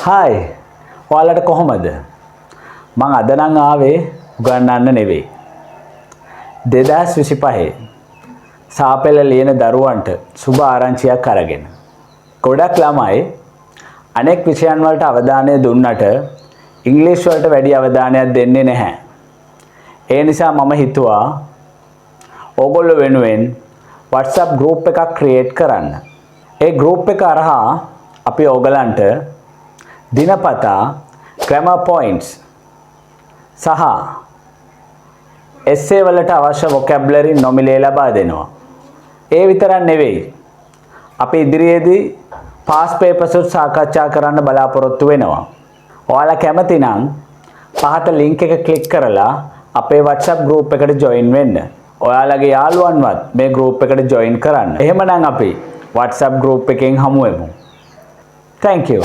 Hi ඔයාලට කොහොමද? මං අද නම් ආවේ උගන්වන්න නෙවෙයි. 2025 සාපෙළ ලියන දරුවන්ට සුබ ආරංචියක් අරගෙන. ගොඩක් ළමයි අනෙක් විෂයන් වලට අවධානය දුන්නට ඉංග්‍රීසි වලට වැඩි අවධානයක් දෙන්නේ නැහැ. ඒ නිසා මම හිතුවා ඕගොල්ලෝ වෙනුවෙන් WhatsApp group එකක් create කරන්න. ඒ group එක හරහා අපි ඕගලන්ට දිනපතා grammar points සහ essay වලට අවශ්‍ය vocabulary නොමිලේ ලබා දෙනවා. ඒ විතරක් නෙවෙයි. අපි ඉදිරියේදී past papers සාකච්ඡා කරන්න බලාපොරොත්තු වෙනවා. ඔයාලා කැමති නම් පහත link එක click කරලා අපේ WhatsApp group එකට join වෙන්න. ඔයාලගේ යාළුවන්වත් මේ group එකට join කරන්න. එහෙමනම් අපි WhatsApp group එකෙන් හමු වෙමු. Thank you.